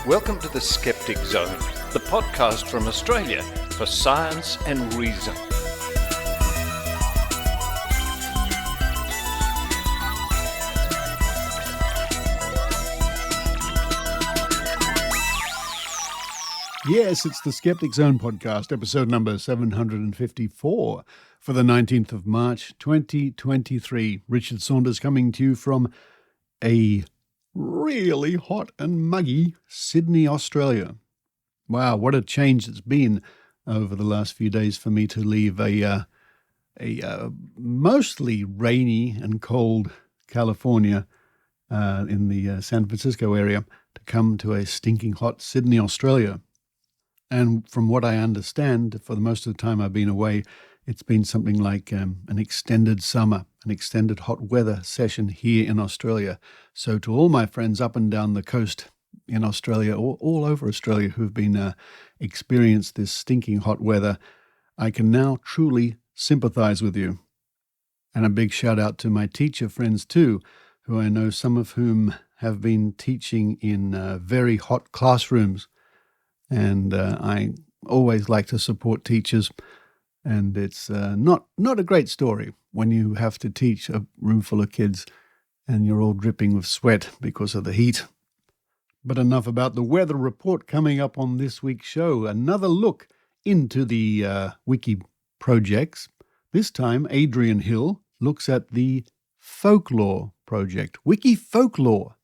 Welcome to the Skeptic Zone, the podcast from Australia for science and reason. Yes, it's the Skeptic Zone podcast, episode number 754 for the 19th of March, 2023. Richard Saunders coming to you from a really hot and muggy Sydney, Australia. Wow, what a change it's been over the last few days for me to leave a mostly rainy and cold California in the San Francisco area to come to a stinking hot Sydney, Australia. And from what I understand, for the most of the time I've been away, it's been something like an extended summer, an extended hot weather session here in Australia. So to all my friends up and down the coast in Australia, all over Australia, who've been experienced this stinking hot weather, I can now truly sympathize with you. And a big shout out to my teacher friends too, who I know some of whom have been teaching in very hot classrooms. And I always like to support teachers. And it's not a great story when you have to teach a room full of kids and you're all dripping with sweat because of the heat. But enough about the weather report coming up on this week's show. Another look into the wiki projects. This time, Adrienne Hill looks at the folklore project, Wiki Folklore.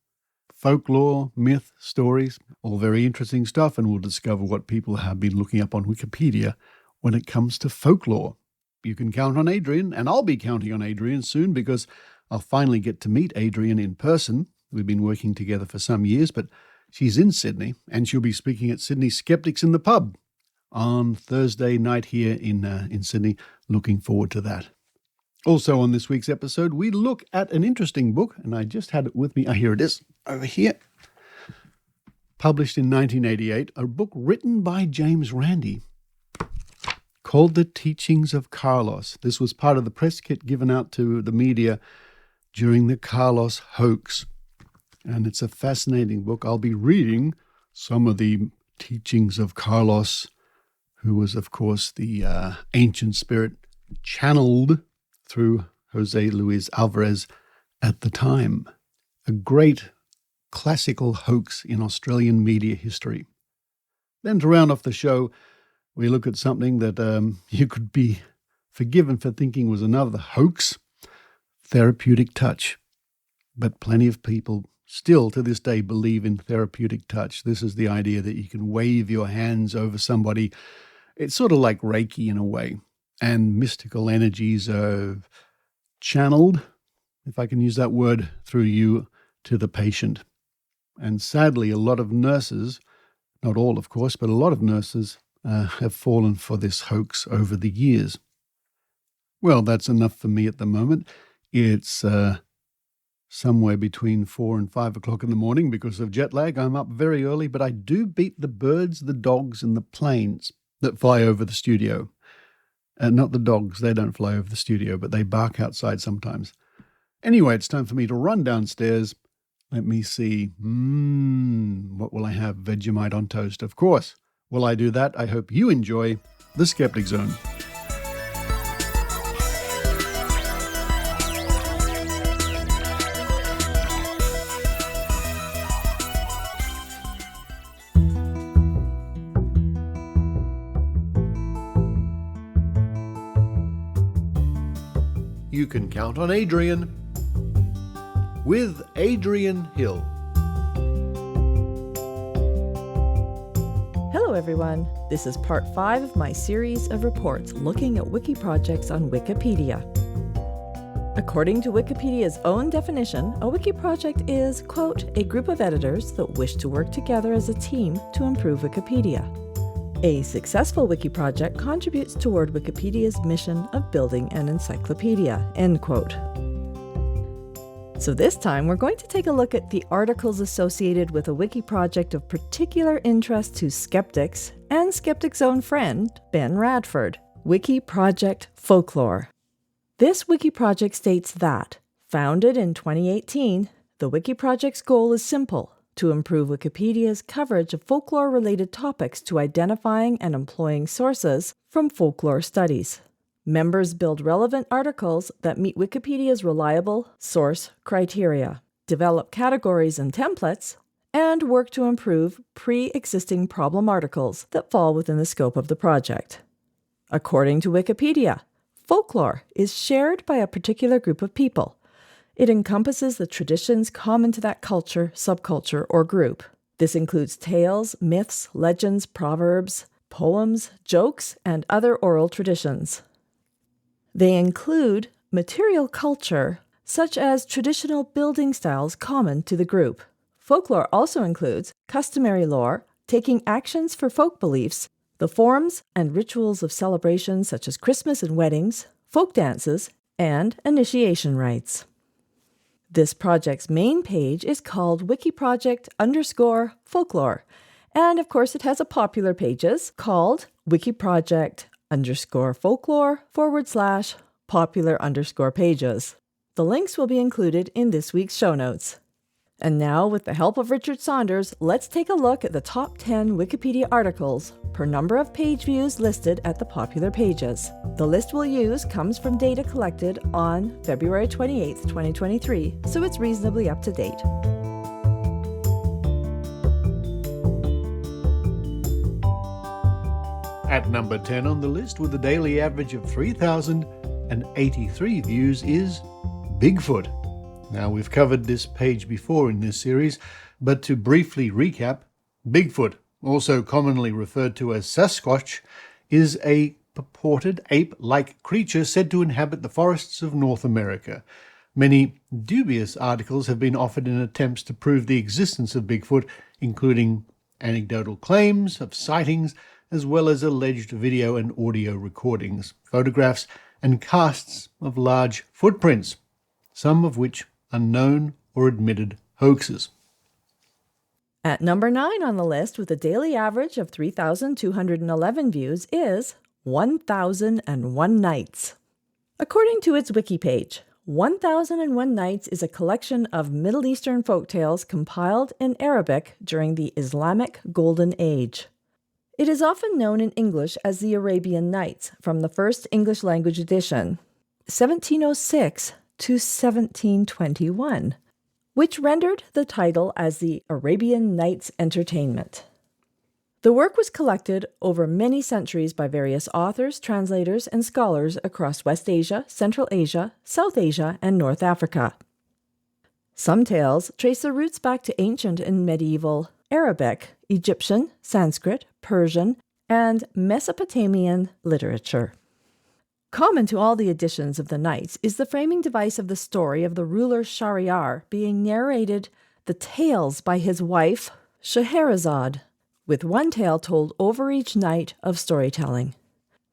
Folklore, myth, stories, all very interesting stuff, and we'll discover what people have been looking up on Wikipedia when it comes to folklore. You can count on Adrienne, and I'll be counting on Adrienne soon because I'll finally get to meet Adrienne in person. We've been working together for some years, but she's in Sydney, and she'll be speaking at Sydney Skeptics in the Pub on Thursday night here in Sydney. Looking forward to that. Also on this week's episode, we look at an interesting book, and I just had it with me. Here it is, over here. Published in 1988, a book written by James Randi called The Teachings of Carlos. This was part of the press kit given out to the media during the Carlos Hoax. And it's a fascinating book. I'll be reading some of the teachings of Carlos, who was, of course, the ancient spirit channeled through Jose Alvarez at the time. A great classical hoax in Australian media history. Then to round off the show, we look at something that you could be forgiven for thinking was another hoax, Therapeutic Touch. But plenty of people still to this day believe in Therapeutic Touch. This is the idea that you can wave your hands over somebody. It's sort of like Reiki in a way. And mystical energies are channeled, if I can use that word, through you to the patient. And sadly, a lot of nurses, not all of course, but a lot of nurses have fallen for this hoax over the years. Well, that's enough for me at the moment. It's somewhere between 4 and 5 o'clock in the morning because of jet lag. I'm up very early, but I do beat the birds, the dogs, and the planes that fly over the studio. Not the dogs, they don't fly over the studio, but they bark outside sometimes. Anyway, it's time for me to run downstairs. Let me see. What will I have? Vegemite on toast, of course. While I do that, I hope you enjoy the Skeptic Zone. You can count on Adrienne with Adrienne Hill. Hello everyone, this is part 5 of my series of reports looking at wiki projects on Wikipedia. According to Wikipedia's own definition, a wiki project is, quote, a group of editors that wish to work together as a team to improve Wikipedia. A successful wiki project contributes toward Wikipedia's mission of building an encyclopedia, end quote. So this time, we're going to take a look at the articles associated with a wiki project of particular interest to skeptics and Skeptic Zone friend, Ben Radford, WikiProject Folklore. This wiki project states that, founded in 2018, the wiki project's goal is simple: to improve Wikipedia's coverage of folklore-related topics to identifying and employing sources from folklore studies. Members build relevant articles that meet Wikipedia's reliable source criteria, develop categories and templates, and work to improve pre-existing problem articles that fall within the scope of the project. According to Wikipedia, folklore is shared by a particular group of people. It encompasses the traditions common to that culture, subculture, or group. This includes tales, myths, legends, proverbs, poems, jokes, and other oral traditions. They include material culture, such as traditional building styles common to the group. Folklore also includes customary lore, taking actions for folk beliefs, the forms and rituals of celebrations such as Christmas and weddings, folk dances, and initiation rites. This project's main page is called WikiProject_Folklore, and of course it has a popular pages called WikiProject_Folklore/popular_pages. The links will be included in this week's show notes. And now, with the help of Richard Saunders, let's take a look at the top 10 Wikipedia articles per number of page views listed at the popular pages. The list we'll use comes from data collected on February 28, 2023, so it's reasonably up to date. At number 10 on the list, with a daily average of 3,083 views, is Bigfoot. Now, we've covered this page before in this series, but to briefly recap, Bigfoot, also commonly referred to as Sasquatch, is a purported ape-like creature said to inhabit the forests of North America. Many dubious articles have been offered in attempts to prove the existence of Bigfoot, including anecdotal claims of sightings, as well as alleged video and audio recordings, photographs, and casts of large footprints, some of which are known or admitted hoaxes. At number 9 on the list, with a daily average of 3,211 views, is 1001 Nights. According to its wiki page, 1001 Nights is a collection of Middle Eastern folktales compiled in Arabic during the Islamic Golden Age. It is often known in English as the Arabian Nights, from the first English language edition, 1706 to 1721, which rendered the title as the Arabian Nights Entertainment. The work was collected over many centuries by various authors, translators, and scholars across West Asia, Central Asia, South Asia, and North Africa. Some tales trace their roots back to ancient and medieval Arabic, Egyptian, Sanskrit, Persian, and Mesopotamian literature. Common to all the editions of the Nights is the framing device of the story of the ruler Shahryar being narrated the tales by his wife Scheherazade, with one tale told over each night of storytelling.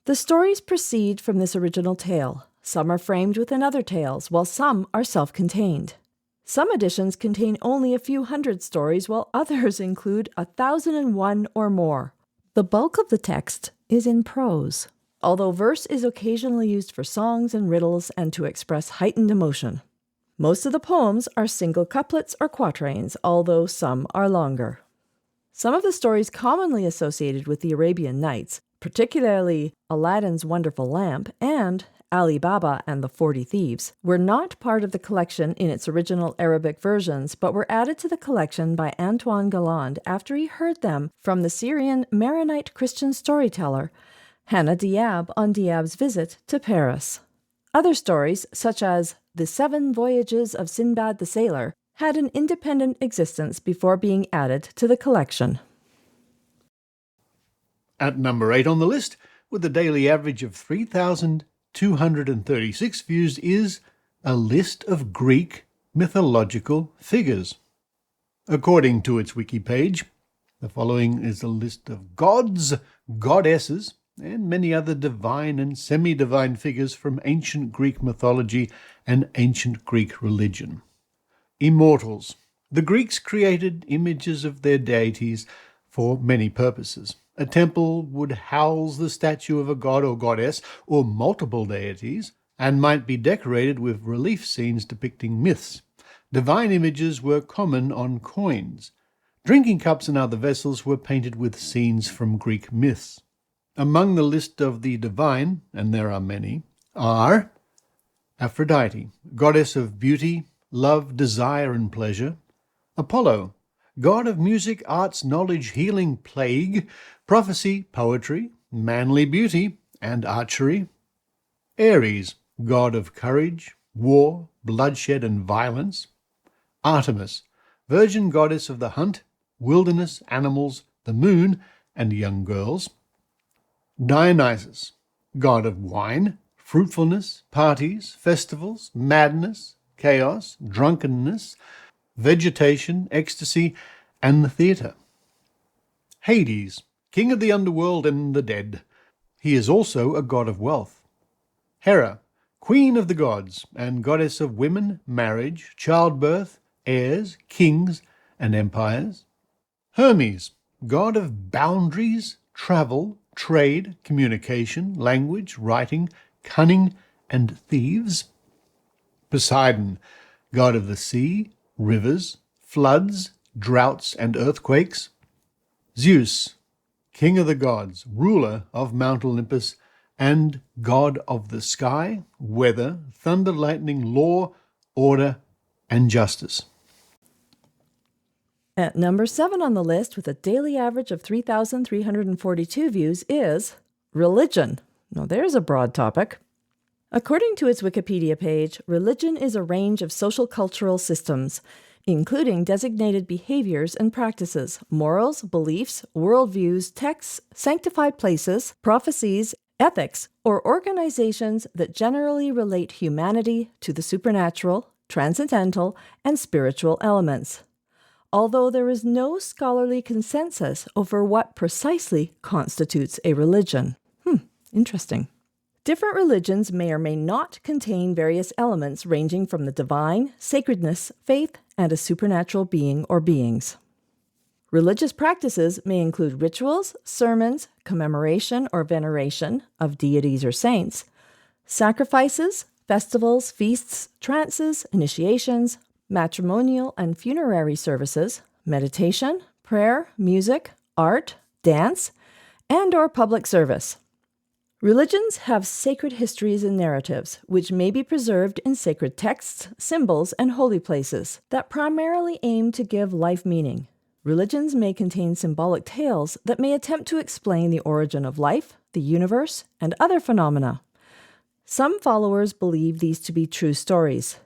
The stories proceed from this original tale. Some are framed within other tales, while some are self-contained. Some editions contain only a few hundred stories, while others include 1,001 or more. The bulk of the text is in prose, although verse is occasionally used for songs and riddles and to express heightened emotion. Most of the poems are single couplets or quatrains, although some are longer. Some of the stories commonly associated with the Arabian Nights, particularly Aladdin's Wonderful Lamp and Ali Baba and the 40 Thieves, were not part of the collection in its original Arabic versions, but were added to the collection by Antoine Galland after he heard them from the Syrian Maronite Christian storyteller Hannah Diab on Diab's visit to Paris. Other stories, such as The 7 Voyages of Sinbad the Sailor, had an independent existence before being added to the collection. At number 8 on the list, with a daily average of 3,236 views, is a list of Greek mythological figures. According to its wiki page, the following is a list of gods, goddesses, and many other divine and semi-divine figures from ancient Greek mythology and ancient Greek religion. Immortals. The Greeks created images of their deities for many purposes. A temple would house the statue of a god or goddess, or multiple deities, and might be decorated with relief scenes depicting myths. Divine images were common on coins. Drinking cups and other vessels were painted with scenes from Greek myths. Among the list of the divine, and there are many, are Aphrodite, goddess of beauty, love, desire, and pleasure; Apollo, god of music, arts, knowledge, healing, plague, prophecy, poetry, manly beauty, and archery; Ares, god of courage, war, bloodshed, and violence; Artemis, virgin goddess of the hunt, wilderness, animals, the moon, and young girls; Dionysus, god of wine, fruitfulness, parties, festivals, madness, chaos, drunkenness, vegetation, ecstasy, and the theatre; Hades, king of the underworld and the dead. He is also a god of wealth; Hera, queen of the gods and goddess of women, marriage, childbirth, heirs, kings, and empires; Hermes, god of boundaries, travel, trade, communication, language, writing, cunning, and thieves; Poseidon, god of the sea, rivers, floods, droughts, and earthquakes; Zeus, king of the gods, ruler of Mount Olympus, and god of the sky, weather, thunder, lightning, law, order, and justice. At number 7 on the list, with a daily average of 3,342 views, is religion. Now, there's a broad topic. According to its Wikipedia page, religion is a range of social-cultural systems, including designated behaviors and practices, morals, beliefs, worldviews, texts, sanctified places, prophecies, ethics, or organizations that generally relate humanity to the supernatural, transcendental, and spiritual elements. Although there is no scholarly consensus over what precisely constitutes a religion. Interesting. Different religions may or may not contain various elements ranging from the divine, sacredness, faith, and a supernatural being or beings. Religious practices may include rituals, sermons, commemoration or veneration of deities or saints, sacrifices, festivals, feasts, trances, initiations, matrimonial and funerary services, meditation, prayer, music, art, dance, and or public service. Religions have sacred histories and narratives, which may be preserved in sacred texts, symbols, and holy places that primarily aim to give life meaning. Religions may contain symbolic tales that may attempt to explain the origin of life, the universe, and other phenomena. Some followers believe these to be true stories.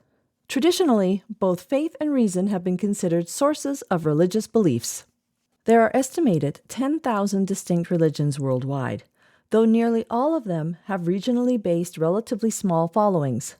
Traditionally, both faith and reason have been considered sources of religious beliefs. There are estimated 10,000 distinct religions worldwide, though nearly all of them have regionally based relatively small followings.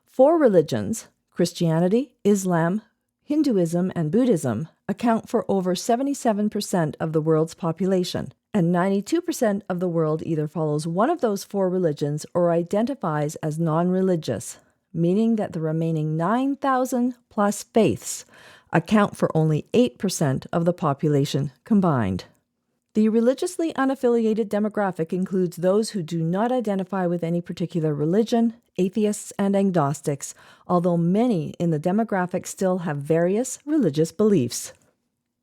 4 religions, Christianity, Islam, Hinduism, and Buddhism, account for over 77% of the world's population, and 92% of the world either follows one of those 4 religions or identifies as non-religious, meaning that the remaining 9,000 plus faiths account for only 8% of the population combined. The religiously unaffiliated demographic includes those who do not identify with any particular religion, atheists, and agnostics, although many in the demographic still have various religious beliefs.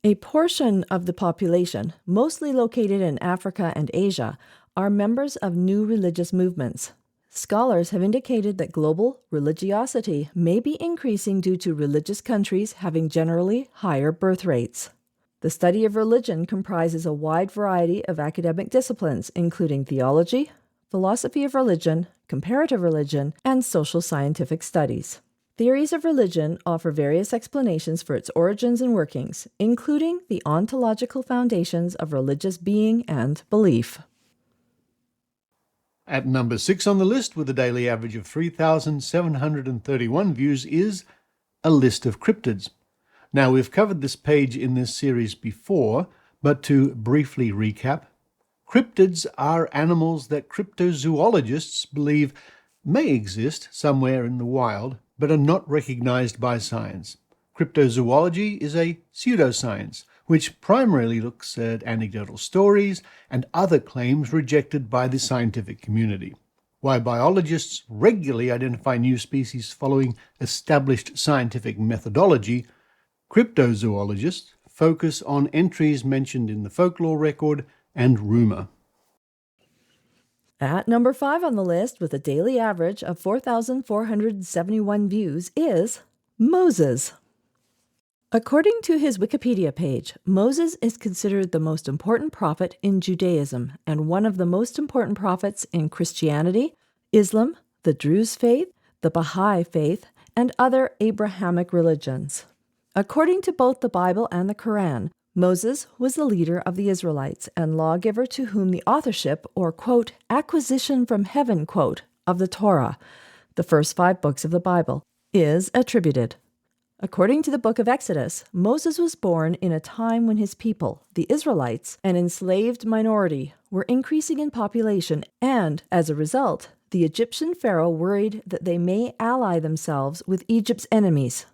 A portion of the population, mostly located in Africa and Asia, are members of new religious movements. Scholars have indicated that global religiosity may be increasing due to religious countries having generally higher birth rates. The study of religion comprises a wide variety of academic disciplines, including theology, philosophy of religion, comparative religion, and social scientific studies. Theories of religion offer various explanations for its origins and workings, including the ontological foundations of religious being and belief. At number 6 on the list, with a daily average of 3,731 views, is a list of cryptids. Now, we've covered this page in this series before, but to briefly recap, cryptids are animals that cryptozoologists believe may exist somewhere in the wild, but are not recognized by science. Cryptozoology is a pseudoscience, which primarily looks at anecdotal stories and other claims rejected by the scientific community. While biologists regularly identify new species following established scientific methodology, cryptozoologists focus on entries mentioned in the folklore record and rumour. At number 5 on the list, with a daily average of 4,471 views, is Moses. According to his Wikipedia page, Moses is considered the most important prophet in Judaism and one of the most important prophets in Christianity, Islam, the Druze faith, the Baha'i faith, and other Abrahamic religions. According to both the Bible and the Quran, Moses was the leader of the Israelites and lawgiver to whom the authorship, or, quote, acquisition from heaven, quote, of the Torah, the first 5 books of the Bible, is attributed. According to the book of Exodus, Moses was born in a time when his people, the Israelites, an enslaved minority, were increasing in population, and, as a result, the Egyptian pharaoh worried that they may ally themselves with Egypt's enemies.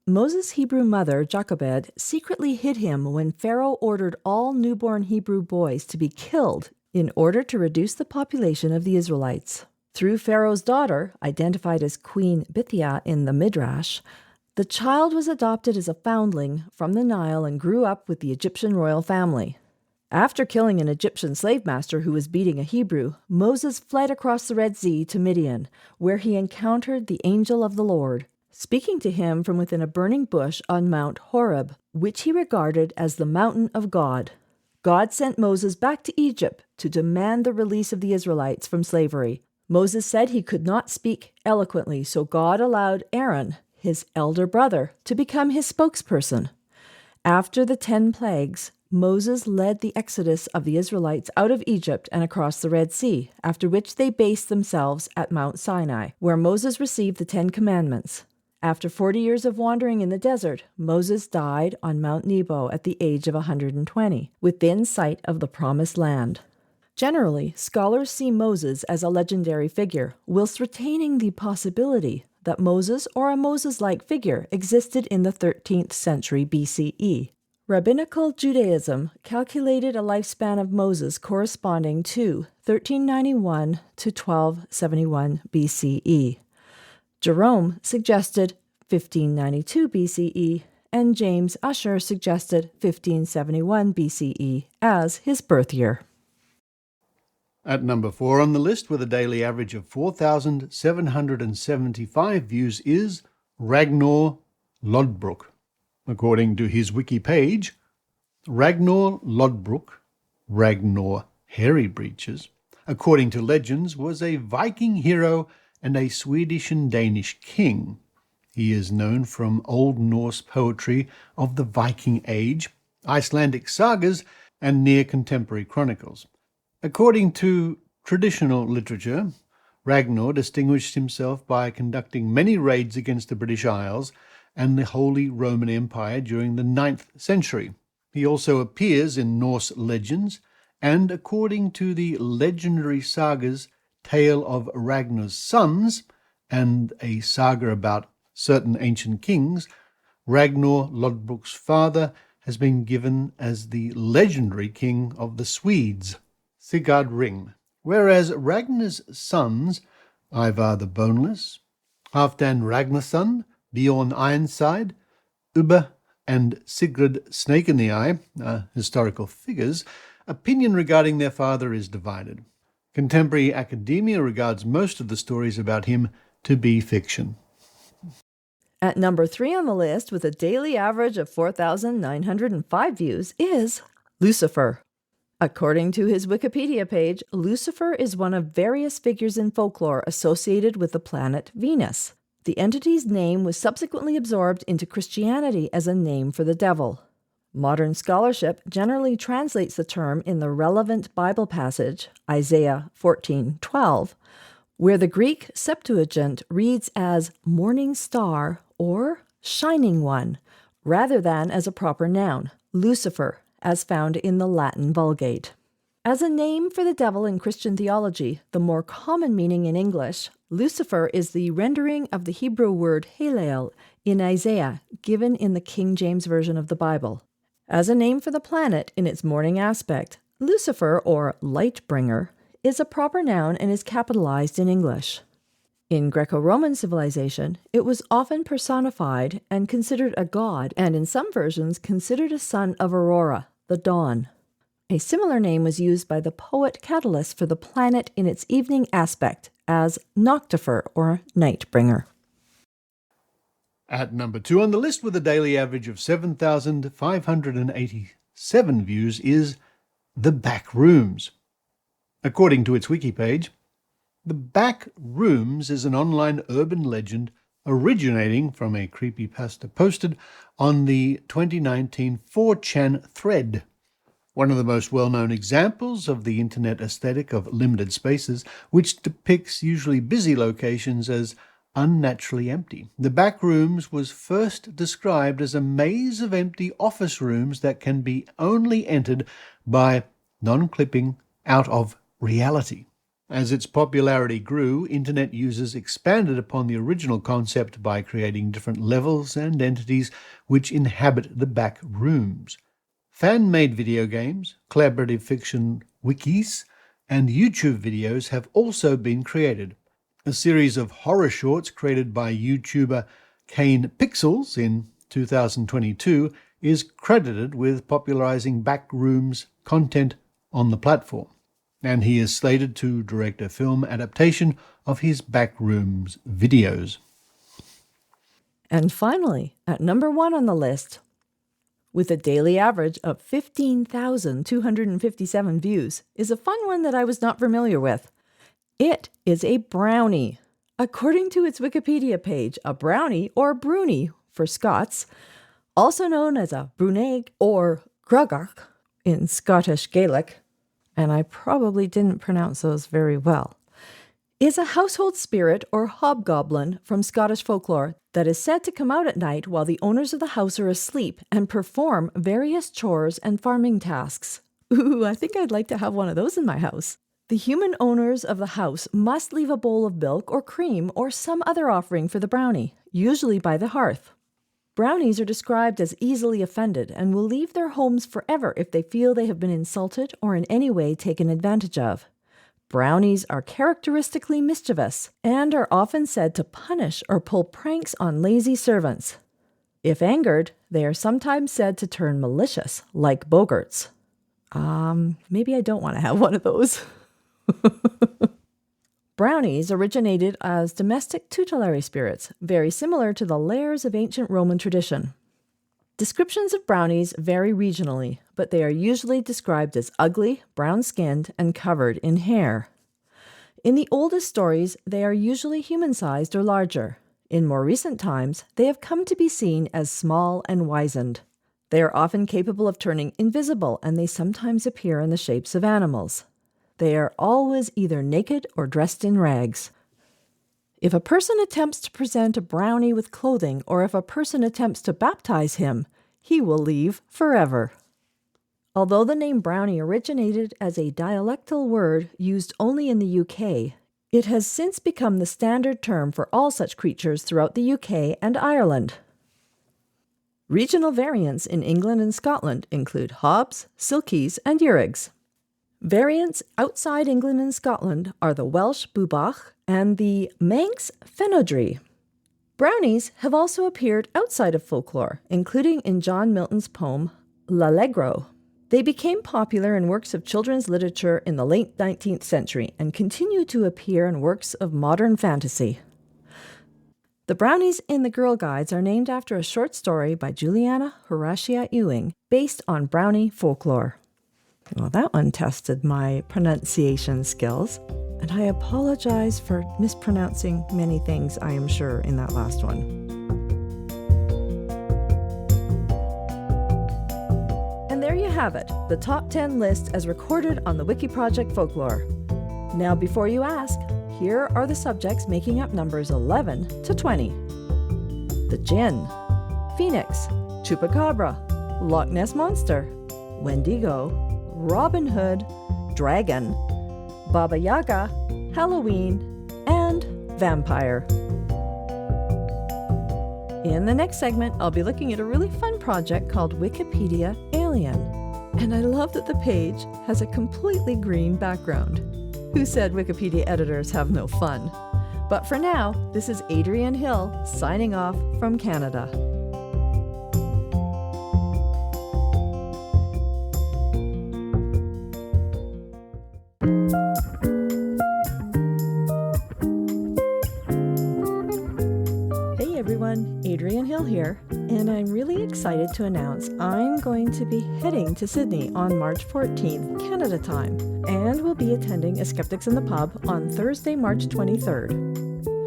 Moses' Hebrew mother, Jochebed, secretly hid him when Pharaoh ordered all newborn Hebrew boys to be killed in order to reduce the population of the Israelites. Through Pharaoh's daughter, identified as Queen Bithiah in the Midrash, the child was adopted as a foundling from the Nile and grew up with the Egyptian royal family. After killing an Egyptian slave master who was beating a Hebrew, Moses fled across the Red Sea to Midian, where he encountered the angel of the Lord, speaking to him from within a burning bush on Mount Horeb, which he regarded as the mountain of God. God sent Moses back to Egypt to demand the release of the Israelites from slavery. Moses said he could not speak eloquently, so God allowed Aaron, his elder brother, to become his spokesperson. After the 10 plagues, Moses led the exodus of the Israelites out of Egypt and across the Red Sea, after which they based themselves at Mount Sinai, where Moses received the 10 Commandments. After 40 years of wandering in the desert, Moses died on Mount Nebo at the age of 120, within sight of the Promised Land. Generally, scholars see Moses as a legendary figure, whilst retaining the possibility that Moses or a Moses-like figure existed in the 13th century BCE. Rabbinical Judaism calculated a lifespan of Moses corresponding to 1391 to 1271 BCE. Jerome suggested 1592 BCE, and James Ussher suggested 1571 BCE as his birth year. At number 4 on the list, with a daily average of 4,775 views, is Ragnar Lodbrok. According to his wiki page, Ragnar Lodbrok, Ragnar Hairy Breeches, according to legends, was a Viking hero and a Swedish and Danish king. He is known from Old Norse poetry of the Viking Age, Icelandic sagas, and near-contemporary chronicles. According to traditional literature, Ragnar distinguished himself by conducting many raids against the British Isles and the Holy Roman Empire during the 9th century. He also appears in Norse legends, and according to the legendary sagas Tale of Ragnar's Sons and a saga about certain ancient kings, Ragnar Lodbrok's father has been given as the legendary king of the Swedes, Sigurd Ring, whereas Ragnar's sons, Ivar the Boneless, Halfdan Ragnarsson, Bjorn Ironside, Ubbe, and Sigrid Snake in the Eye, historical figures, opinion regarding their father is divided. Contemporary academia regards most of the stories about him to be fiction. At number 3 on the list, with a daily average of 4,905 views, is Lucifer. According to his Wikipedia page, Lucifer is one of various figures in folklore associated with the planet Venus. The entity's name was subsequently absorbed into Christianity as a name for the devil. Modern scholarship generally translates the term in the relevant Bible passage, Isaiah 14:12, where the Greek Septuagint reads as morning star or shining one, rather than as a proper noun, Lucifer, as found in the Latin Vulgate. As a name for the devil in Christian theology, the more common meaning in English, Lucifer is the rendering of the Hebrew word Halel in Isaiah, given in the King James Version of the Bible. As a name for the planet in its morning aspect, Lucifer, or light bringer, is a proper noun and is capitalized in English. In Greco-Roman civilization, it was often personified and considered a god, and in some versions considered a son of Aurora, the dawn. A similar name was used by the poet Catullus for the planet in its evening aspect as Noctifer or Nightbringer. At number 2 on the list with a daily average of 7,587 views is The Back Rooms. According to its wiki page, The Back Rooms is an online urban legend originating from a creepypasta posted on the 2019 4chan thread. One of the most well-known examples of the internet aesthetic of limited spaces, which depicts usually busy locations as unnaturally empty. The Back Rooms was first described as a maze of empty office rooms that can be only entered by non-clipping out of reality. As its popularity grew, internet users expanded upon the original concept by creating different levels and entities which inhabit the back rooms. Fan-made video games, collaborative fiction wikis, and YouTube videos have also been created. A series of horror shorts created by YouTuber Kane Pixels in 2022 is credited with popularizing Backrooms content on the platform, and he is slated to direct a film adaptation of his Backrooms videos. And finally, at number 1 on the list, with a daily average of 15,257 views, is a fun one that I was not familiar with. It is a brownie. According to its Wikipedia page, a brownie, or brownie for Scots, also known as a bruneg or grugach in Scottish Gaelic, and I probably didn't pronounce those very well, is a household spirit or hobgoblin from Scottish folklore that is said to come out at night while the owners of the house are asleep and perform various chores and farming tasks. Ooh, I think I'd like to have one of those in my house. The human owners of the house must leave a bowl of milk or cream or some other offering for the brownie, usually by the hearth. Brownies are described as easily offended and will leave their homes forever if they feel they have been insulted or in any way taken advantage of. Brownies are characteristically mischievous and are often said to punish or pull pranks on lazy servants. If angered, they are sometimes said to turn malicious, like boggarts. Maybe I don't want to have one of those. Brownies originated as domestic tutelary spirits, very similar to the lairs of ancient Roman tradition. Descriptions of brownies vary regionally, but they are usually described as ugly, brown-skinned, and covered in hair. In the oldest stories, they are usually human-sized or larger. In more recent times, they have come to be seen as small and wizened. They are often capable of turning invisible, and they sometimes appear in the shapes of animals. They are always either naked or dressed in rags. If a person attempts to present a brownie with clothing, or if a person attempts to baptize him, he will leave forever. Although the name brownie originated as a dialectal word used only in the UK, it has since become the standard term for all such creatures throughout the UK and Ireland. Regional variants in England and Scotland include hobs, silkies, and eurigs. Variants outside England and Scotland are the Welsh bubach and the Manx fenodry. Brownies have also appeared outside of folklore, including in John Milton's poem L'Allegro. They became popular in works of children's literature in the late 19th century and continue to appear in works of modern fantasy. The brownies in the Girl Guides are named after a short story by Juliana Horatia Ewing based on brownie folklore. Well, that one tested my pronunciation skills, and I apologize for mispronouncing many things, I am sure, in that last one. And there you have it, the top 10 list as recorded on the WikiProject Folklore. Now, before you ask, here are the subjects making up numbers 11 to 20. The Jinn, Phoenix, Chupacabra, Loch Ness Monster, Wendigo, Robin Hood, Dragon, Baba Yaga, Halloween, and Vampire. In the next segment, I'll be looking at a really fun project called Wikipedia Alien. And I love that the page has a completely green background. Who said Wikipedia editors have no fun? But for now, this is Adrienne Hill signing off from Canada. Hey everyone, Adrienne Hill here, and I'm really excited to announce I'm going to be heading to Sydney on March 14th, Canada time, and will be attending a Skeptics in the Pub on Thursday, March 23rd.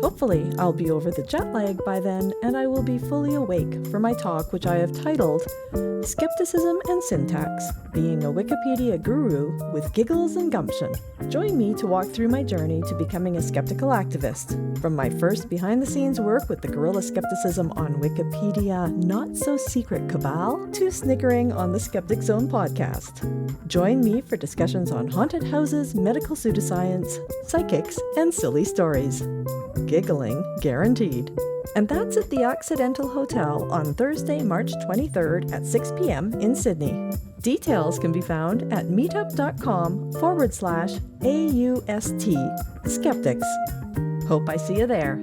Hopefully, I'll be over the jet lag by then, and I will be fully awake for my talk, which I have titled Skepticism and Syntax, Being a Wikipedia Guru with Giggles and Gumption. Join me to walk through my journey to becoming a skeptical activist, from my first behind-the-scenes work with the guerrilla skepticism on Wikipedia not-so-secret cabal, to snickering on the Skeptic Zone podcast. Join me for discussions on haunted houses, medical pseudoscience, psychics, and silly stories. Giggling guaranteed. And that's at the Occidental Hotel on Thursday, March 23rd at 6 p.m. in Sydney. Details can be found at meetup.com/AUST Skeptics. Hope I see you there.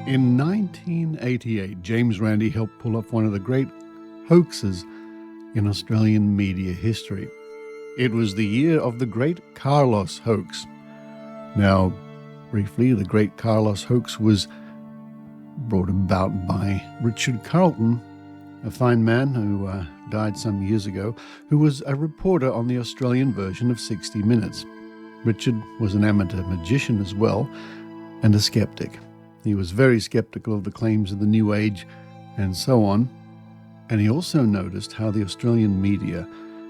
In 1988, James Randi helped pull off one of the great hoaxes in Australian media history. It was the year of the Great Carlos Hoax. Now, briefly, the Great Carlos Hoax was brought about by Richard Carlton, a fine man who died some years ago, who was a reporter on the Australian version of 60 Minutes. Richard was an amateur magician as well, and a skeptic. He was very skeptical of the claims of the New Age and so on. And he also noticed how the Australian media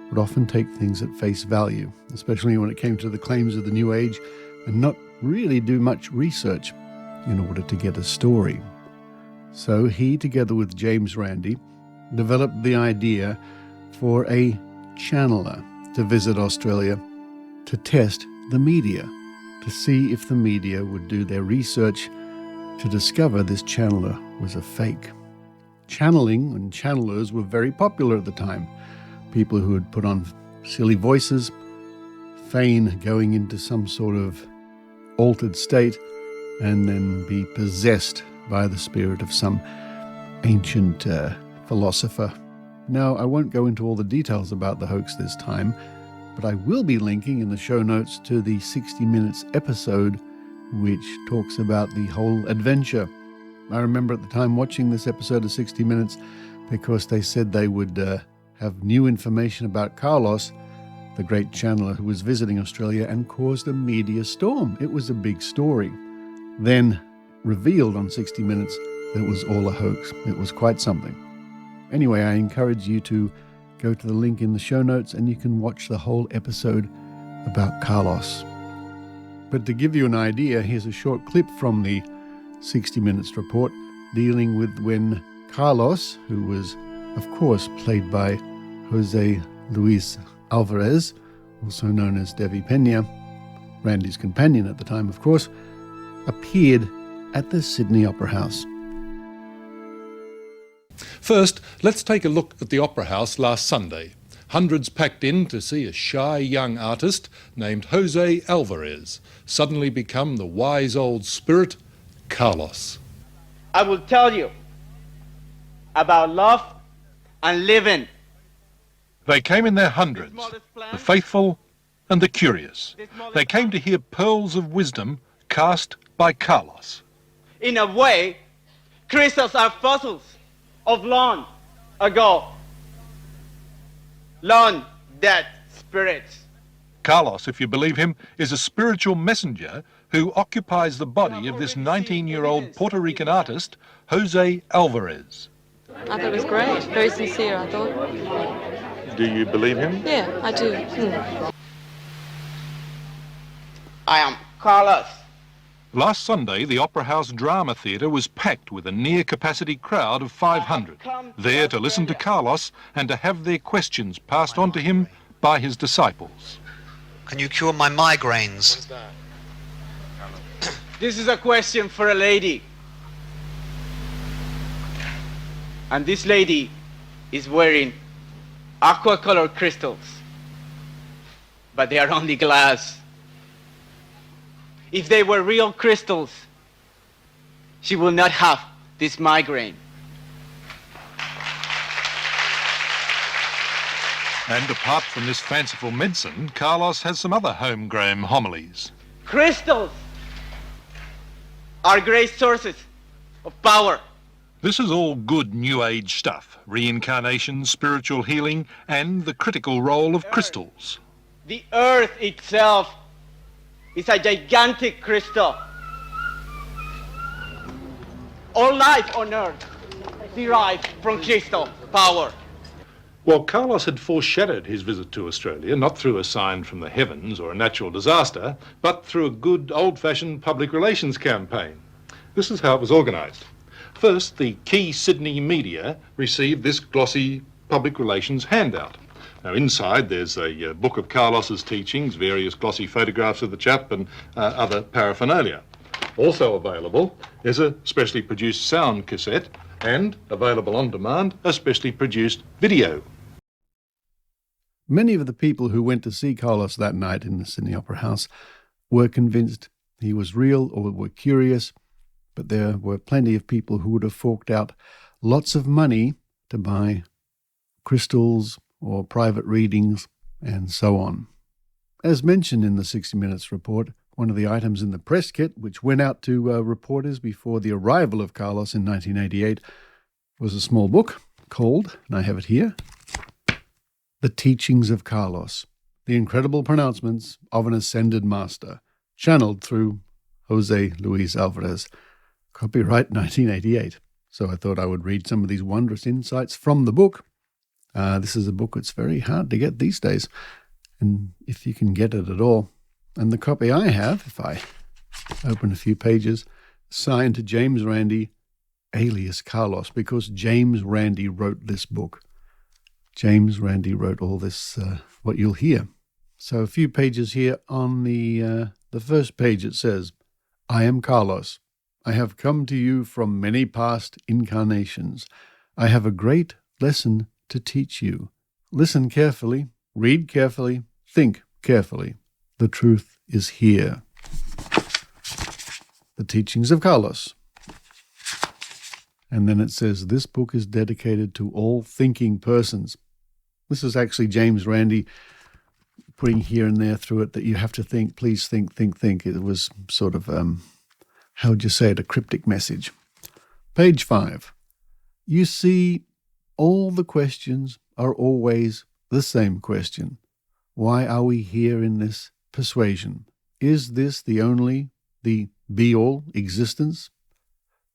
would often take things at face value, especially when it came to the claims of the New Age, and not really do much research in order to get a story. So he, together with James Randi, developed the idea for a channeler to visit Australia to test the media, to see if the media would do their research to discover this channeler was a fake. Channeling and channelers were very popular at the time. People who would put on silly voices, feign going into some sort of altered state, and then be possessed by the spirit of some ancient philosopher. Now, I won't go into all the details about the hoax this time, but I will be linking in the show notes to the 60 Minutes episode which talks about the whole adventure. I remember at the time watching this episode of 60 Minutes because they said they would have new information about Carlos, the great channeler who was visiting Australia and caused a media storm. It was a big story. Then revealed on 60 Minutes that it was all a hoax. It was quite something. Anyway, I encourage you to go to the link in the show notes and you can watch the whole episode about Carlos. But to give you an idea, here's a short clip from the 60 Minutes report dealing with when Carlos, who was, of course, played by Jose Alvarez, also known as Deyvi Pena, Randi's companion at the time, of course, appeared at the Sydney Opera House. First, let's take a look at the Opera House last Sunday. Hundreds packed in to see a shy young artist named Jose Alvarez suddenly become the wise old spirit, Carlos. I will tell you about love and living. They came in their hundreds, the faithful and the curious. They came to hear pearls of wisdom cast by Carlos. In a way, crystals are fossils of long ago. Long dead spirits. Carlos, if you believe him, is a spiritual messenger who occupies the body of this 19-year-old Puerto Rican artist, Jose Alvarez. I thought it was great, very sincere, I thought. Do you believe him? Yeah, I do. I am Carlos. Last Sunday, the Opera House Drama Theatre was packed with a near-capacity crowd of 500, there to listen to Carlos and to have their questions passed on to him by his disciples. Can you cure my migraines? This is a question for a lady. And this lady is wearing aqua-colored crystals. But they are only glass. If they were real crystals, she will not have this migraine. And apart from this fanciful medicine, Carlos has some other homegrown homilies. Crystals are great sources of power. This is all good New Age stuff. Reincarnation, spiritual healing, and the critical role of crystals. The earth itself is a gigantic crystal. All life on earth derived from crystal power. Well, Carlos had foreshadowed his visit to Australia, not through a sign from the heavens or a natural disaster, but through a good old-fashioned public relations campaign. This is how it was organised. First, the key Sydney media received this glossy public relations handout. Now, inside there's a book of Carlos's teachings, various glossy photographs of the chap and other paraphernalia. Also available is a specially produced sound cassette and, available on demand, a specially produced video. Many of the people who went to see Carlos that night in the Sydney Opera House were convinced he was real or were curious, but there were plenty of people who would have forked out lots of money to buy crystals or private readings and so on. As mentioned in the 60 Minutes report, one of the items in the press kit, which went out to reporters before the arrival of Carlos in 1988, was a small book called, and I have it here, The Teachings of Carlos, the incredible pronouncements of an ascended master, channeled through Jose Luis Alvarez, copyright 1988. So I thought I would read some of these wondrous insights from the book. This is a book that's very hard to get these days, and if you can get it at all. And the copy I have, if I open a few pages, signed to James Randi, alias Carlos, because James Randi wrote this book. James Randi wrote all this, what you'll hear. So a few pages here on the first page it says, I am Carlos. I have come to you from many past incarnations. I have a great lesson to teach you. Listen carefully, read carefully, think carefully. The truth is here. The Teachings of Carlos. And then it says, this book is dedicated to all thinking persons. This is actually James Randi putting here and there through it that you have to think, please think, think, think. It was sort of, how would you say it, a cryptic message. Page 5. You see, all the questions are always the same question. Why are we here in this persuasion? Is this the only, the be-all existence?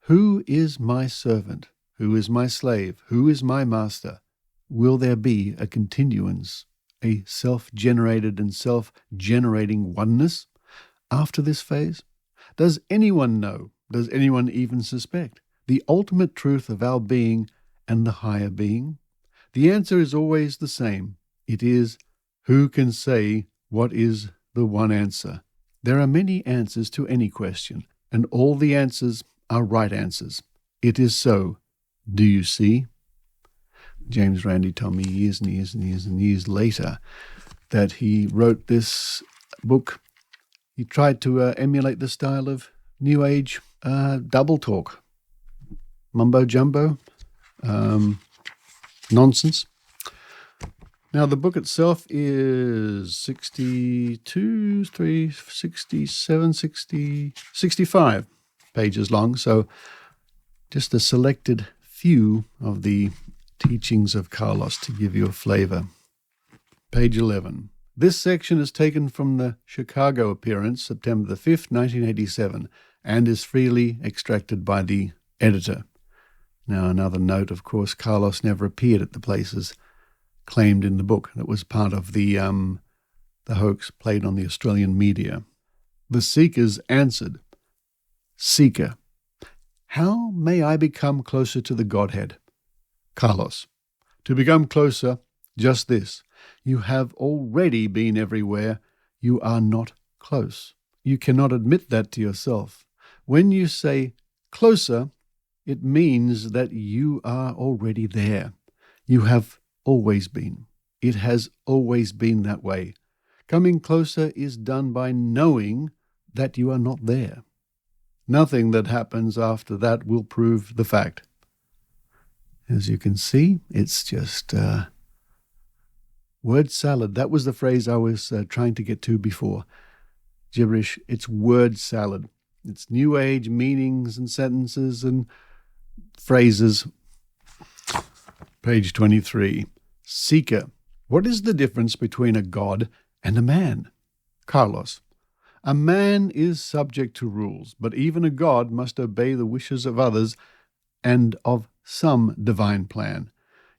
Who is my servant? Who is my slave? Who is my master? Will there be a continuance, a self-generated and self-generating oneness after this phase? Does anyone know, does anyone even suspect, the ultimate truth of our being and the higher being? The answer is always the same. It is, who can say what is the one answer? There are many answers to any question, and all the answers are right answers. It is so. Do you see? James Randi told me years and years and years and years later that he wrote this book. He tried to emulate the style of New Age double talk, mumbo jumbo, nonsense. Now, the book itself is 62, 3, 67, 60, 65 pages long, so just a selected few of the teachings of Carlos to give you a flavor. Page 11. This section is taken from the Chicago appearance, September the 5th, 1987, and is freely extracted by the editor. Now, another note, of course, Carlos never appeared at the places claimed in the book. That was part of the hoax played on the Australian media. The seekers answered, Seeker, how may I become closer to the Godhead? Carlos, to become closer, just this. You have already been everywhere. You are not close. You cannot admit that to yourself. When you say closer, it means that you are already there. You have always been. It has always been that way. Coming closer is done by knowing that you are not there. Nothing that happens after that will prove the fact. As you can see, it's just word salad. That was the phrase I was trying to get to before. Gibberish, it's word salad. It's New Age meanings and sentences and phrases. Page 23. Seeker. What is the difference between a god and a man? Carlos. A man is subject to rules, but even a god must obey the wishes of others and of some divine plan.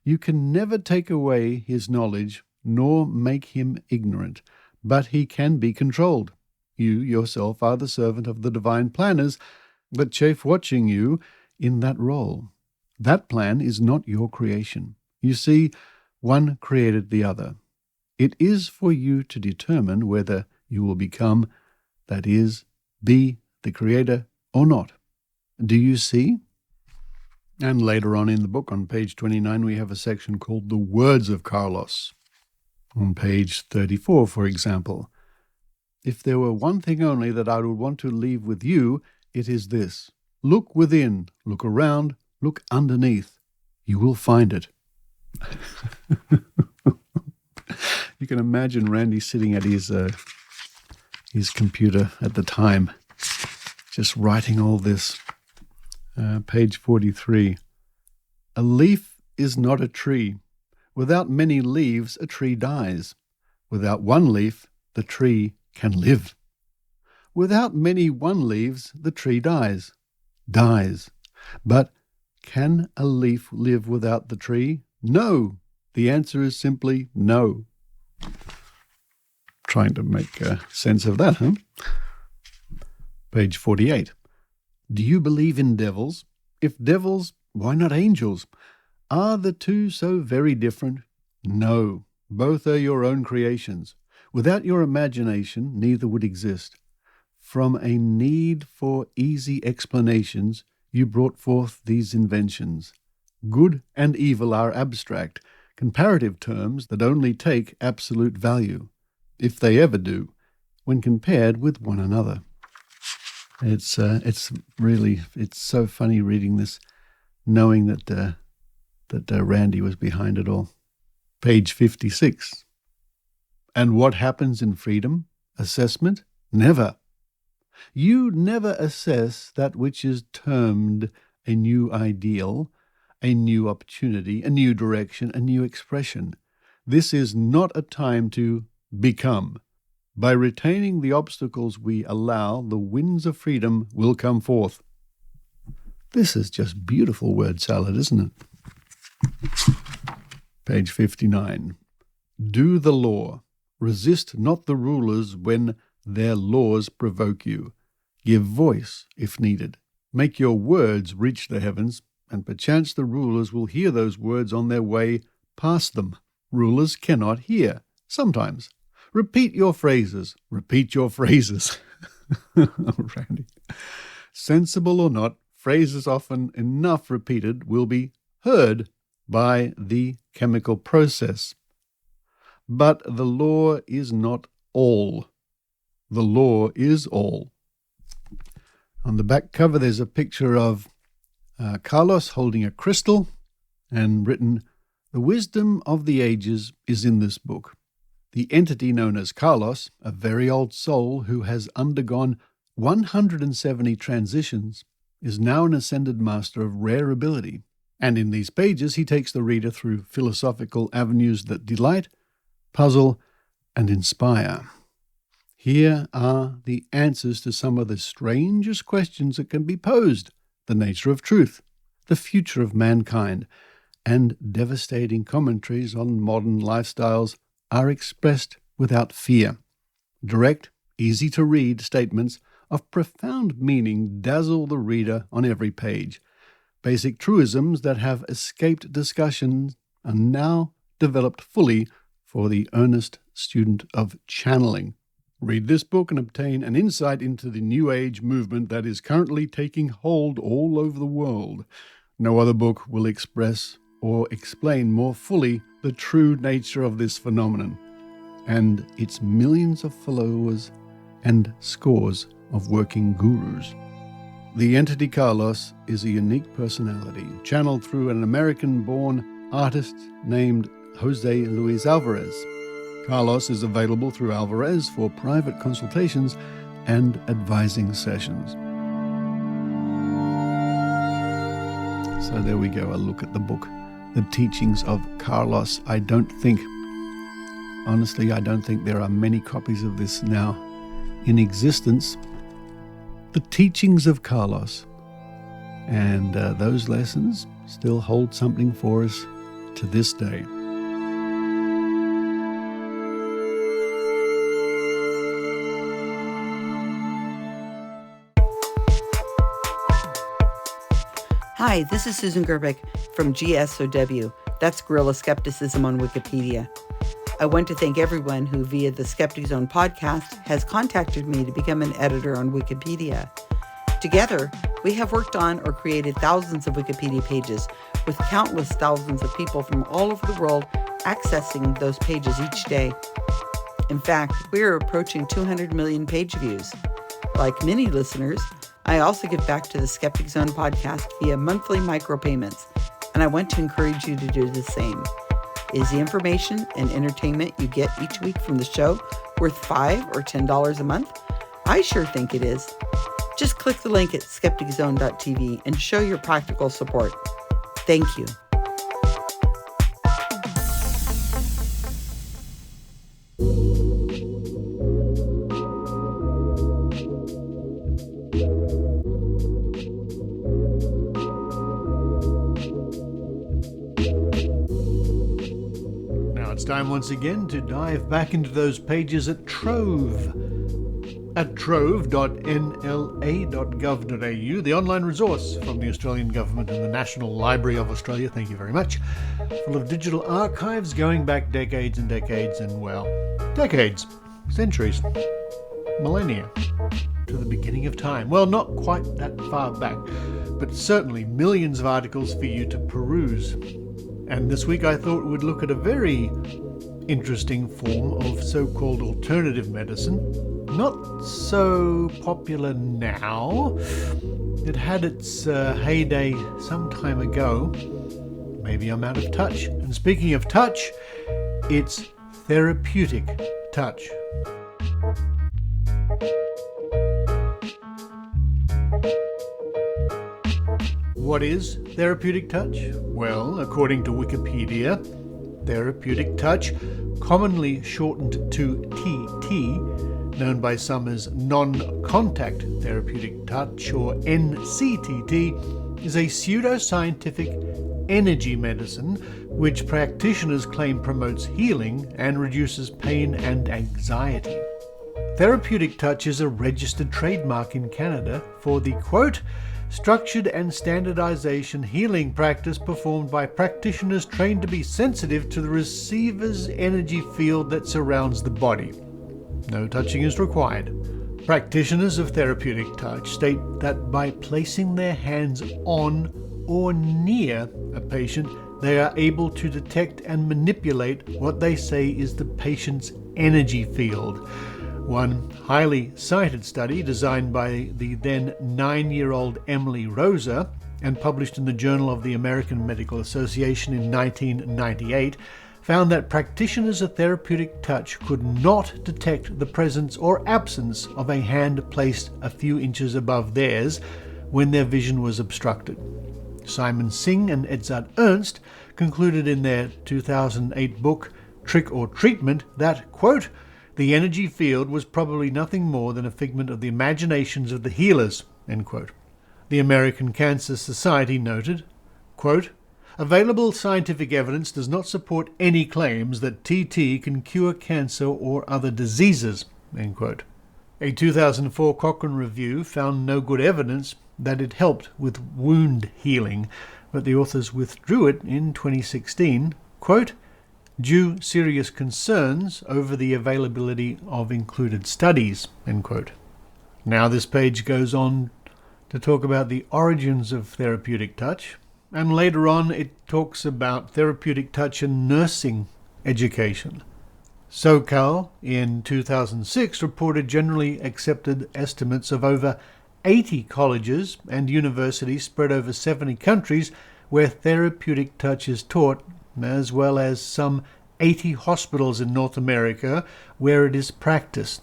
You can never take away his knowledge, nor make him ignorant, but he can be controlled. You yourself are the servant of the divine planners that chafe watching you in that role. That plan is not your creation. You see, one created the other. It is for you to determine whether you will become, that is, be the creator or not. Do you see? And later on in the book, on page 29, we have a section called The Words of Carlos. On page 34, for example, if there were one thing only that I would want to leave with you, it is this. Look within, look around, look underneath. You will find it. You can imagine Randy sitting at his computer at the time, just writing all this. Page 43. A leaf is not a tree. Without many leaves, a tree dies. Without one leaf, the tree can live. Without many one leaves, the tree dies. But can a leaf live without the tree? No. The answer is simply no. Trying to make sense of that, huh? Page 48. Do you believe in devils? If devils, why not angels? Are the two so very different? No. Both are your own creations. Without your imagination, neither would exist. From a need for easy explanations, you brought forth these inventions. Good and evil are abstract, comparative terms that only take absolute value, if they ever do, when compared with one another. It's so funny reading this, knowing that Randi was behind it all. Page 56. And what happens in freedom? Assessment? Never. You never assess that which is termed a new ideal, a new opportunity, a new direction, a new expression. This is not a time to become. By retaining the obstacles we allow, the winds of freedom will come forth. This is just beautiful word salad, isn't it? Page 59. Do the law. Resist not the rulers when their laws provoke you. Give voice, if needed. Make your words reach the heavens, and perchance the rulers will hear those words on their way past them. Rulers cannot hear, sometimes. Repeat your phrases. Repeat your phrases. Randy. Sensible or not, phrases often enough repeated will be heard by the chemical process. But the law is not all. The law is all. On the back cover, there's a picture of Carlos holding a crystal and written, "The wisdom of the ages is in this book." The entity known as Carlos, a very old soul who has undergone 170 transitions, is now an ascended master of rare ability. And in these pages, he takes the reader through philosophical avenues that delight, puzzle, and inspire. Here are the answers to some of the strangest questions that can be posed: the nature of truth, the future of mankind, and devastating commentaries on modern lifestyles are expressed without fear. Direct, easy-to-read statements of profound meaning dazzle the reader on every page. Basic truisms that have escaped discussion are now developed fully for the earnest student of channeling. Read this book and obtain an insight into the New Age movement that is currently taking hold all over the world. No other book will express or explain more fully the true nature of this phenomenon and its millions of followers and scores of working gurus. The entity Carlos is a unique personality, channeled through an American-born artist named Jose Luis Alvarez. Carlos is available through Alvarez for private consultations and advising sessions. So there we go, a look at the book, The Teachings of Carlos. Honestly, I don't think there are many copies of this now in existence. The Teachings of Carlos. And those lessons still hold something for us to this day. Hi, this is Susan Gerbeck from GSOW. That's Guerrilla Skepticism on Wikipedia. I want to thank everyone who, via the Skeptic Zone podcast, has contacted me to become an editor on Wikipedia. Together, we have worked on or created thousands of Wikipedia pages with countless thousands of people from all over the world accessing those pages each day. In fact, we are approaching 200 million page views. Like many listeners, I also give back to the Skeptic Zone podcast via monthly micropayments, and I want to encourage you to do the same. Is the information and entertainment you get each week from the show worth $5 or $10 a month? I sure think it is. Just click the link at skepticzone.tv and show your practical support. Thank you. Time once again to dive back into those pages at Trove. At trove.nla.gov.au, the online resource from the Australian Government and the National Library of Australia, thank you very much, full of digital archives going back decades and decades and, well, decades, centuries, millennia, to the beginning of time. Well, not quite that far back, but certainly millions of articles for you to peruse. And this week I thought we'd look at a very interesting form of so-called alternative medicine. Not so popular now. It had its heyday some time ago. Maybe I'm out of touch. And speaking of touch, it's Therapeutic Touch. What is Therapeutic Touch? Well, according to Wikipedia, Therapeutic Touch, commonly shortened to TT, known by some as Non-Contact Therapeutic Touch or NCTT, is a pseudoscientific energy medicine which practitioners claim promotes healing and reduces pain and anxiety. Therapeutic Touch is a registered trademark in Canada for the, quote, structured and standardization healing practice performed by practitioners trained to be sensitive to the receiver's energy field that surrounds the body. No touching is required. Practitioners of Therapeutic Touch state that by placing their hands on or near a patient, they are able to detect and manipulate what they say is the patient's energy field. One highly cited study designed by the then 9-year-old Emily Rosa and published in the Journal of the American Medical Association in 1998 found that practitioners of Therapeutic Touch could not detect the presence or absence of a hand placed a few inches above theirs when their vision was obstructed. Simon Singh and Edzard Ernst concluded in their 2008 book Trick or Treatment that, quote, the energy field was probably nothing more than a figment of the imaginations of the healers, end quote. The American Cancer Society noted, quote, available scientific evidence does not support any claims that TT can cure cancer or other diseases, end quote. A 2004 Cochrane review found no good evidence that it helped with wound healing, but the authors withdrew it in 2016, quote, due serious concerns over the availability of included studies, end quote. Now this page goes on to talk about the origins of therapeutic touch, and later on it talks about therapeutic touch and nursing education. SoCal in 2006 reported generally accepted estimates of over 80 colleges and universities spread over 70 countries where therapeutic touch is taught, as well as some 80 hospitals in North America where it is practiced.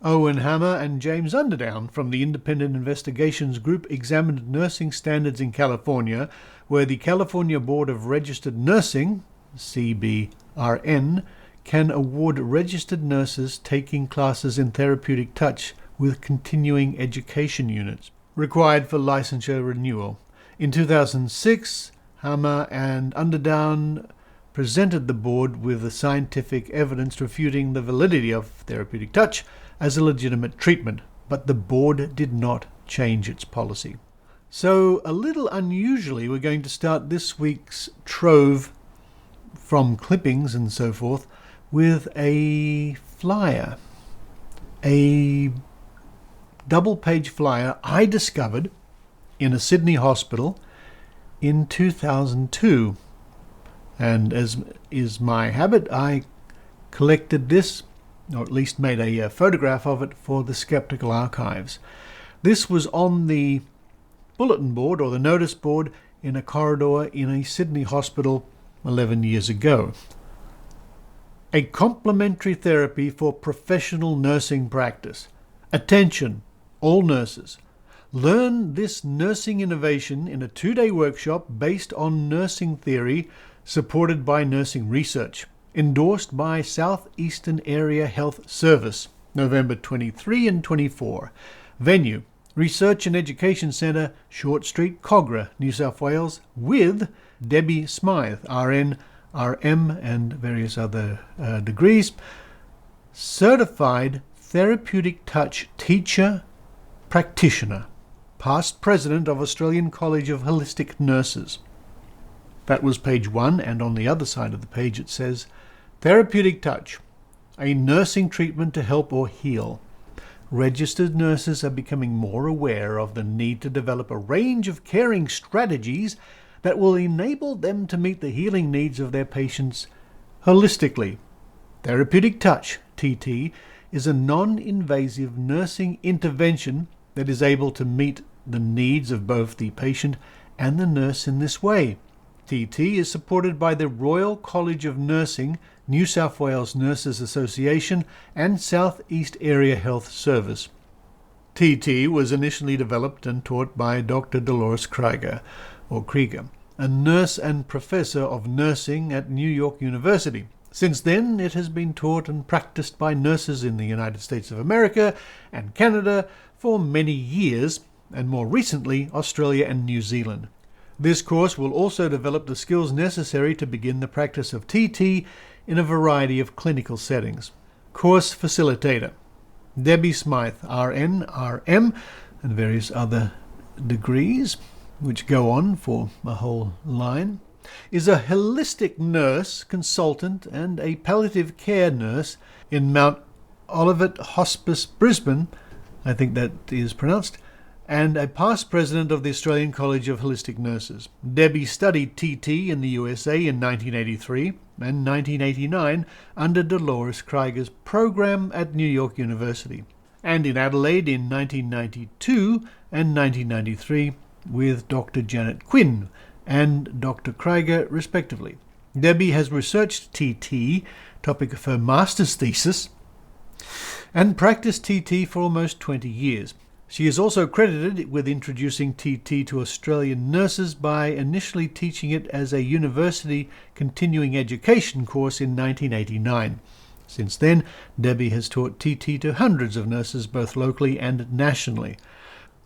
Owen Hammer and James Underdown from the Independent Investigations Group examined nursing standards in California, where the California Board of Registered Nursing, CBRN, can award registered nurses taking classes in therapeutic touch with continuing education units, required for licensure renewal. In 2006, Hammer and Underdown presented the board with the scientific evidence refuting the validity of therapeutic touch as a legitimate treatment, but the board did not change its policy. So, a little unusually, we're going to start this week's Trove from clippings and so forth with a flyer, a double-page flyer I discovered in a Sydney hospital in 2002. And as is my habit, I collected this, or at least made a photograph of it for the Skeptical Archives. This was on the bulletin board or the notice board in a corridor in a Sydney hospital 11 years ago. A complementary therapy for professional nursing practice. Attention, all nurses. Learn this nursing innovation in a 2-day workshop based on nursing theory, supported by nursing research. Endorsed by Southeastern Area Health Service, November 23 and 24. Venue, Research and Education Centre, Short Street, Cogra, New South Wales, with Debbie Smythe, RN, RM, and various other degrees. Certified Therapeutic Touch Teacher, Practitioner, past President of Australian College of Holistic Nurses. That was page 1, and on the other side of the page it says, Therapeutic Touch, a nursing treatment to help or heal. Registered nurses are becoming more aware of the need to develop a range of caring strategies that will enable them to meet the healing needs of their patients holistically. Therapeutic Touch, TT, is a non-invasive nursing intervention that is able to meet the needs of both the patient and the nurse in this way. TT is supported by the Royal College of Nursing, New South Wales Nurses Association, and South East Area Health Service. TT was initially developed and taught by Dr. Dolores Krieger, a nurse and professor of nursing at New York University. Since then, it has been taught and practiced by nurses in the United States of America and Canada for many years, and more recently, Australia and New Zealand. This course will also develop the skills necessary to begin the practice of TT in a variety of clinical settings. Course Facilitator, Debbie Smythe, RN, RM, and various other degrees, which go on for a whole line, is a holistic nurse, consultant, and a palliative care nurse in Mount Olivet Hospice, Brisbane, I think that is pronounced, and a past president of the Australian College of Holistic Nurses. Debbie studied TT in the USA in 1983 and 1989 under Dolores Krieger's program at New York University, and in Adelaide in 1992 and 1993 with Dr. Janet Quinn and Dr. Krieger, respectively. Debbie has researched TT, topic of her master's thesis, and practiced TT for almost 20 years. She is also credited with introducing TT to Australian nurses by initially teaching it as a university continuing education course in 1989. Since then, Debbie has taught TT to hundreds of nurses both locally and nationally.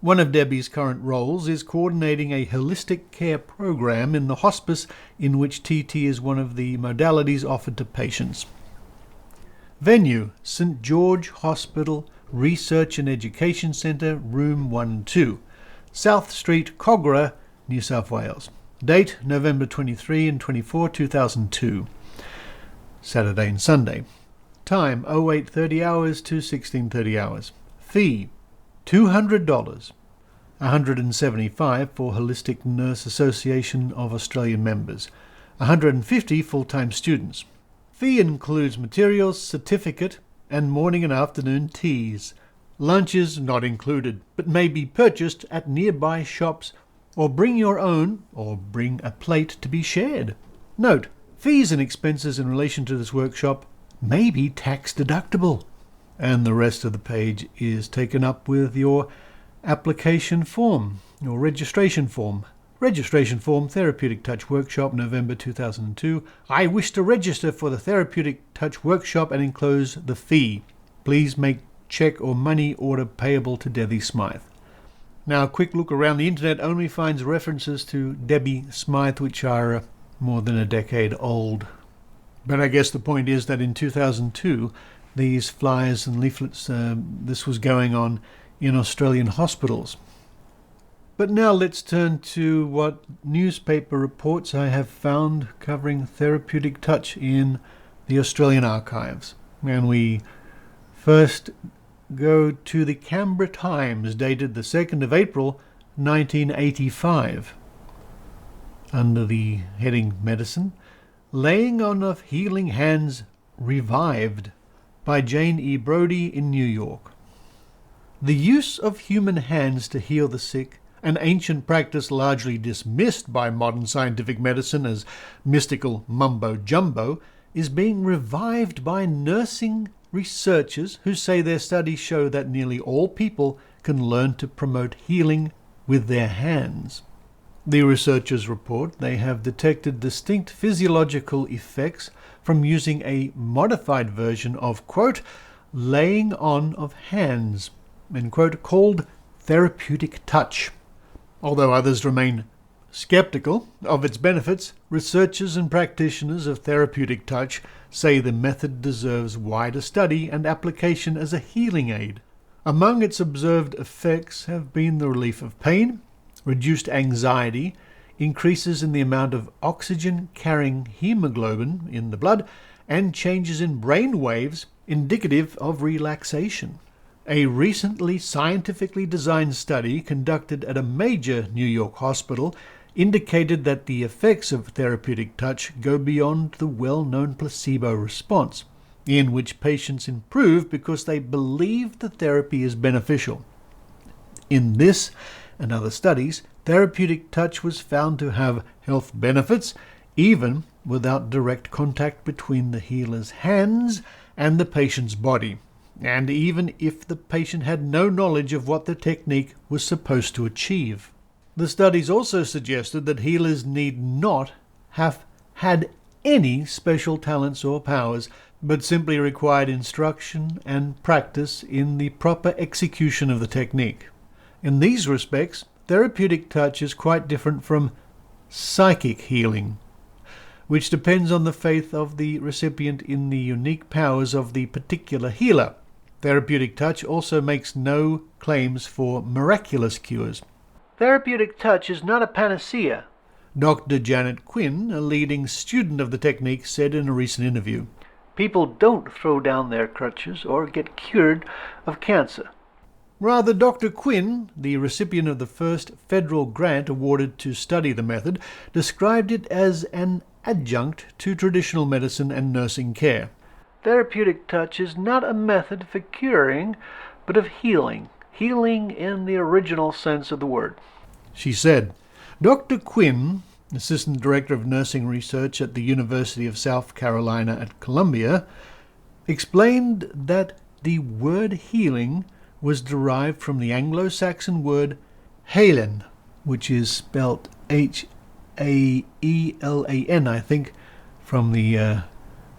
One of Debbie's current roles is coordinating a holistic care program in the hospice in which TT is one of the modalities offered to patients. Venue, St. George Hospital Research and Education Centre, Room 1-2, South Street, Cogra, New South Wales. Date, November 23 and 24, 2002. Saturday and Sunday. Time 08:30 hours to 16:30 hours. Fee $200, $175 for Holistic Nurse Association of Australian members, $150 full-time students. Fee includes materials, certificate, and morning and afternoon teas. Lunches not included, but may be purchased at nearby shops, or bring your own, or bring a plate to be shared. Note, fees and expenses in relation to this workshop may be tax deductible. And the rest of the page is taken up with your application form, your registration form. Registration form, Therapeutic Touch Workshop, November 2002. I wish to register for the Therapeutic Touch Workshop and enclose the fee. Please make cheque or money order payable to Deyvi Smythe. Now, a quick look around the internet only finds references to Deyvi Smythe, which are more than a decade old. But I guess the point is that in 2002, these flyers and leaflets, this was going on in Australian hospitals. But now let's turn to what newspaper reports I have found covering Therapeutic Touch in the Australian archives. And we first go to the Canberra Times, dated the 2nd of April, 1985. Under the heading Medicine, Laying on of Healing Hands Revived by Jane E. Brodie in New York. The use of human hands to heal the sick, an ancient practice largely dismissed by modern scientific medicine as mystical mumbo-jumbo, is being revived by nursing researchers who say their studies show that nearly all people can learn to promote healing with their hands. The researchers report they have detected distinct physiological effects from using a modified version of, quote, laying on of hands, end quote, called Therapeutic Touch. Although others remain skeptical of its benefits, researchers and practitioners of Therapeutic Touch say the method deserves wider study and application as a healing aid. Among its observed effects have been the relief of pain, reduced anxiety, increases in the amount of oxygen-carrying hemoglobin in the blood, and changes in brain waves indicative of relaxation. A recently scientifically designed study conducted at a major New York hospital indicated that the effects of Therapeutic Touch go beyond the well-known placebo response, in which patients improve because they believe the therapy is beneficial. In this and other studies, Therapeutic Touch was found to have health benefits even without direct contact between the healer's hands and the patient's body, and even if the patient had no knowledge of what the technique was supposed to achieve. The studies also suggested that healers need not have had any special talents or powers, but simply required instruction and practice in the proper execution of the technique. In these respects, Therapeutic Touch is quite different from psychic healing, which depends on the faith of the recipient in the unique powers of the particular healer. Therapeutic Touch also makes no claims for miraculous cures. Therapeutic Touch is not a panacea, Dr. Janet Quinn, a leading student of the technique, said in a recent interview. People don't throw down their crutches or get cured of cancer. Rather, Dr. Quinn, the recipient of the first federal grant awarded to study the method, described it as an adjunct to traditional medicine and nursing care. Therapeutic Touch is not a method for curing, but of healing. Healing in the original sense of the word. She said, Dr. Quinn, Assistant Director of Nursing Research at the University of South Carolina at Columbia, explained that the word healing was derived from the Anglo-Saxon word heilen, which is spelt H-A-E-L-A-N, I think, from the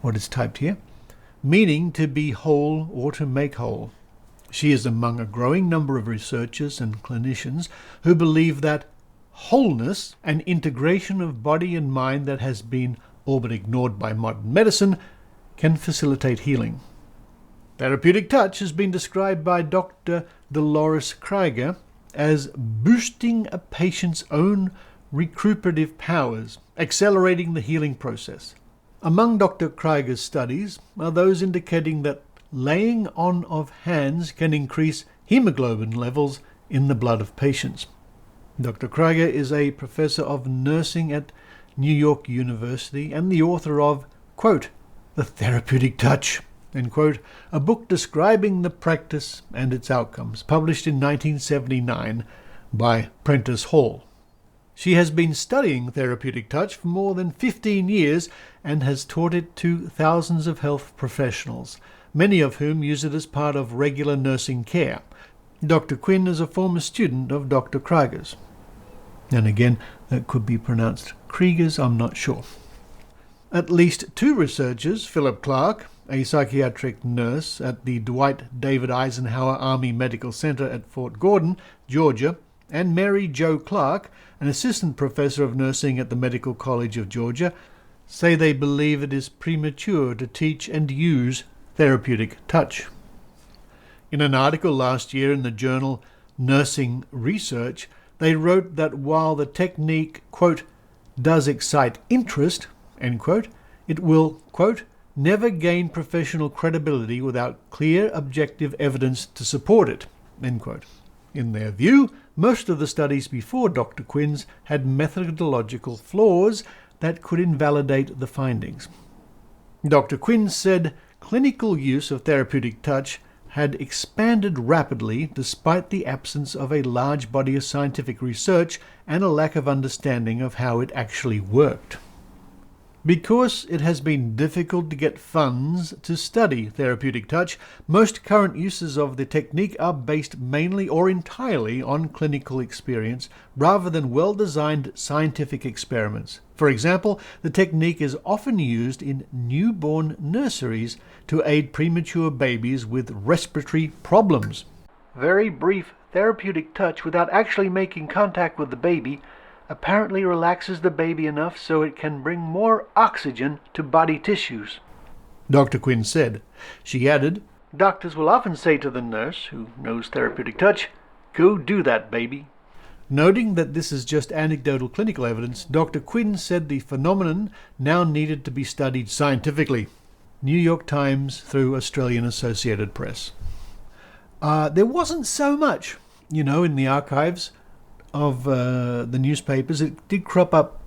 what is typed here, meaning to be whole or to make whole. She is among a growing number of researchers and clinicians who believe that wholeness and integration of body and mind that has been all but ignored by modern medicine can facilitate healing. Therapeutic Touch has been described by Dr. Dolores Krieger as boosting a patient's own recuperative powers, accelerating the healing process. Among Dr. Krieger's studies are those indicating that laying on of hands can increase hemoglobin levels in the blood of patients. Dr. Krieger is a professor of nursing at New York University and the author of, quote, The Therapeutic Touch, end quote, a book describing the practice and its outcomes, published in 1979 by Prentice Hall. She has been studying therapeutic touch for more than 15 years and has taught it to thousands of health professionals, many of whom use it as part of regular nursing care. Dr. Quinn is a former student of Dr. Krieger's. And again, that could be pronounced Krieger's, I'm not sure. At least two researchers, Philip Clark, a psychiatric nurse at the Dwight David Eisenhower Army Medical Center at Fort Gordon, Georgia, and Mary Jo Clark, an assistant professor of nursing at the Medical College of Georgia, say they believe it is premature to teach and use therapeutic touch. In an article last year in the journal Nursing Research, they wrote that while the technique, quote, does excite interest, end quote, it will, quote, never gain professional credibility without clear objective evidence to support it, end quote. In their view, most of the studies before Dr. Quinn's had methodological flaws that could invalidate the findings. Dr. Quinn said clinical use of therapeutic touch had expanded rapidly despite the absence of a large body of scientific research and a lack of understanding of how it actually worked. Because it has been difficult to get funds to study therapeutic touch, most current uses of the technique are based mainly or entirely on clinical experience rather than well-designed scientific experiments. For example, the technique is often used in newborn nurseries to aid premature babies with respiratory problems. Very brief therapeutic touch without actually making contact with the baby apparently relaxes the baby enough so it can bring more oxygen to body tissues, Dr. Quinn said. She added, doctors will often say to the nurse, who knows therapeutic touch, go do that, baby. Noting that this is just anecdotal clinical evidence, Dr. Quinn said the phenomenon now needed to be studied scientifically. New York Times through Australian Associated Press. There wasn't so much, in the archives of the newspapers. It did crop up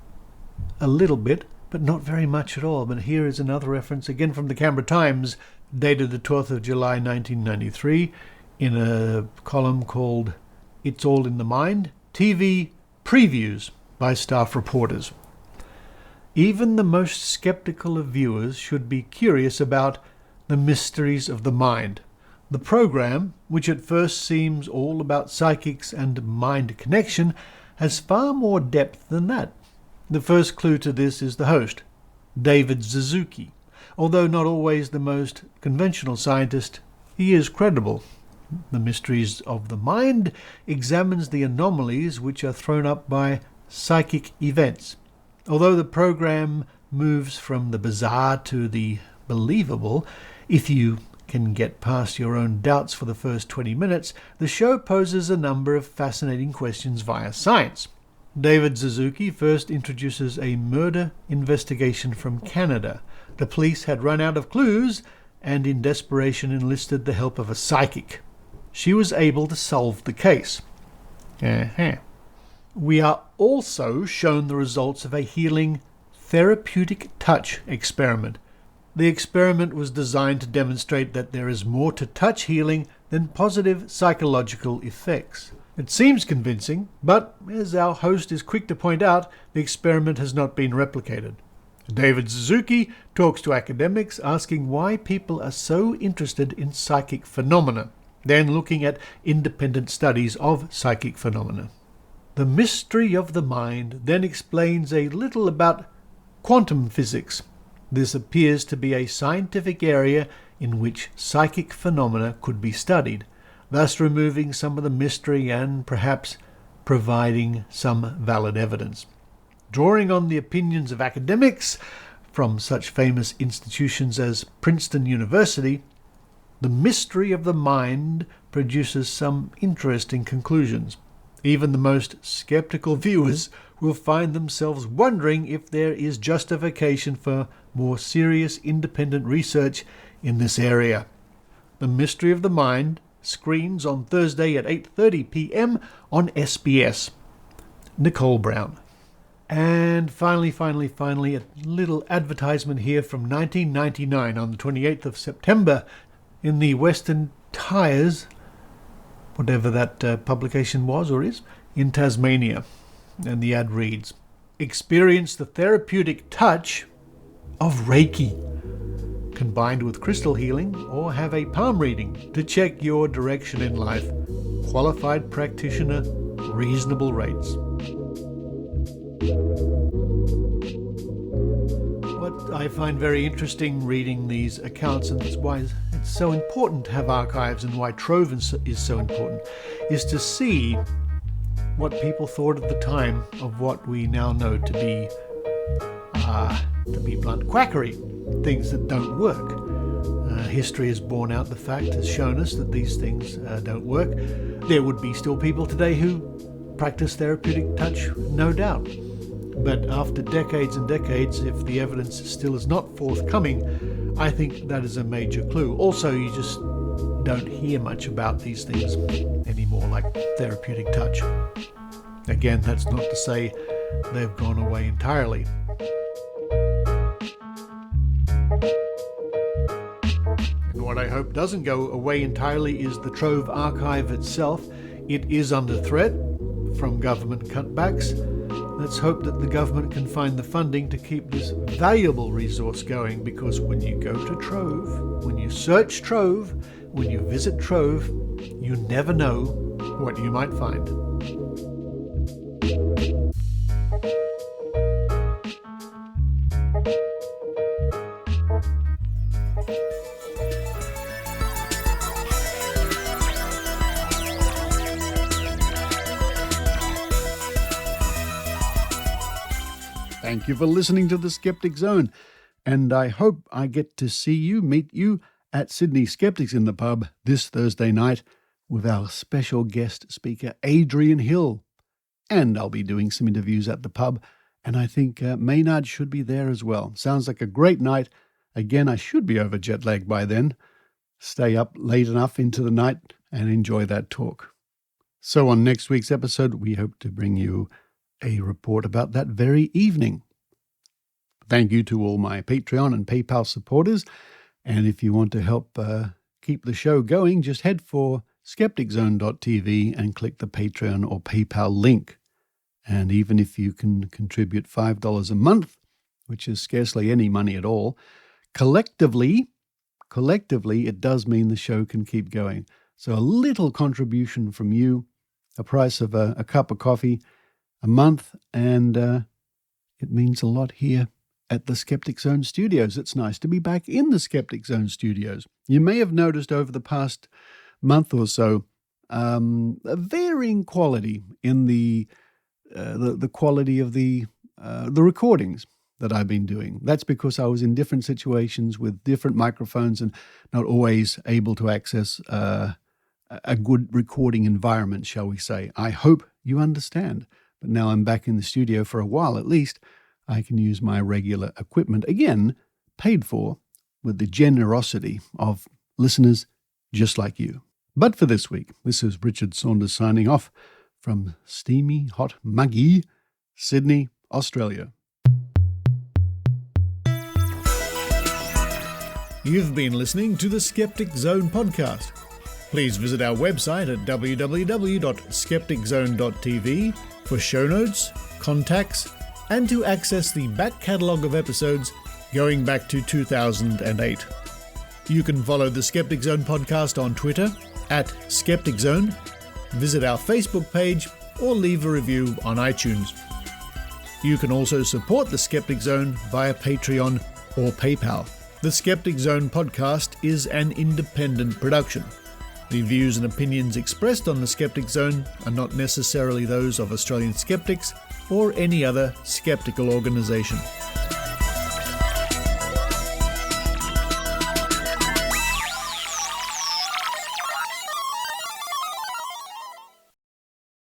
a little bit, but not very much at all. But here is another reference, again from the Canberra Times, dated the 12th of July 1993, in a column called It's All in the Mind, TV Previews by staff reporters. Even the most skeptical of viewers should be curious about the mysteries of the mind. The program, which at first seems all about psychics and mind connection, has far more depth than that. The first clue to this is the host, David Suzuki. Although not always the most conventional scientist, he is credible. The Mysteries of the Mind examines the anomalies which are thrown up by psychic events. Although the program moves from the bizarre to the believable, if you can get past your own doubts for the first 20 minutes, the show poses a number of fascinating questions via science. David Suzuki first introduces a murder investigation from Canada. The police had run out of clues and in desperation enlisted the help of a psychic. She was able to solve the case. We are also shown the results of a healing therapeutic touch experiment. The experiment was designed to demonstrate that there is more to touch healing than positive psychological effects. It seems convincing, but as our host is quick to point out, the experiment has not been replicated. David Suzuki talks to academics asking why people are so interested in psychic phenomena, then looking at independent studies of psychic phenomena. The Mystery of the Mind then explains a little about quantum physics. This appears to be a scientific area in which psychic phenomena could be studied, thus removing some of the mystery and perhaps providing some valid evidence. Drawing on the opinions of academics from such famous institutions as Princeton University, The Mystery of the Mind produces some interesting conclusions. Even the most skeptical viewers will find themselves wondering if there is justification for more serious independent research in this area. The Mystery of the Mind screens on Thursday at 8:30 p.m. on SBS. Nicole Brown. And finally, a little advertisement here from 1999 on the 28th of September in the Western Tyres, whatever that publication was or is, in Tasmania. And the ad reads, "Experience the therapeutic touch of Reiki, combined with crystal healing, or have a palm reading to check your direction in life. Qualified practitioner, reasonable rates." What I find very interesting reading these accounts, and that's why it's so important to have archives and why Trove is so important, is to see what people thought at the time of what we now know to be blunt, quackery, things that don't work. History has borne out the fact, has shown us that these things don't work. There would be still people today who practice therapeutic touch, no doubt. But after decades and decades, if the evidence still is not forthcoming, I think that is a major clue. Also, you just don't hear much about these things anymore, like therapeutic touch. Again, that's not to say they've gone away entirely. And what I hope doesn't go away entirely is the Trove archive itself. It is under threat from government cutbacks. Let's hope that the government can find the funding to keep this valuable resource going, because when you go to Trove, when you search Trove, when you visit Trove, you never know what you might find. Thank you for listening to the Skeptic Zone, and I hope I get to meet you at Sydney Skeptics in the Pub this Thursday night with our special guest speaker, Adrienne Hill. And I'll be doing some interviews at the pub, and I think Maynard should be there as well. Sounds like a great night. Again, I should be over jet lag by then. Stay up late enough into the night and enjoy that talk. So on next week's episode, we hope to bring you a report about that very evening. Thank you to all my Patreon and PayPal supporters. And if you want to help keep the show going, just head for skepticzone.tv and click the Patreon or PayPal link. And even if you can contribute $5 a month, which is scarcely any money at all, collectively, it does mean the show can keep going. So a little contribution from you, a price of a cup of coffee a month, and it means a lot here at the Skeptic Zone studios. It's nice to be back in the Skeptic Zone studios. You may have noticed over the past month or so a varying quality in the quality of the recordings that I've been doing. That's because I was in different situations with different microphones and not always able to access a good recording environment, shall we say. I hope you understand. But now I'm back in the studio for a while at least. I can use my regular equipment, again, paid for with the generosity of listeners just like you. But for this week, this is Richard Saunders signing off from steamy, hot, muggy Sydney, Australia. You've been listening to the Skeptic Zone podcast. Please visit our website at www.skepticzone.tv for show notes, contacts, and to access the back catalogue of episodes going back to 2008. You can follow the Skeptic Zone podcast on Twitter at Skeptic Zone, visit our Facebook page, or leave a review on iTunes. You can also support the Skeptic Zone via Patreon or PayPal. The Skeptic Zone podcast is an independent production. The views and opinions expressed on the Skeptic Zone are not necessarily those of Australian skeptics or any other skeptical organisation.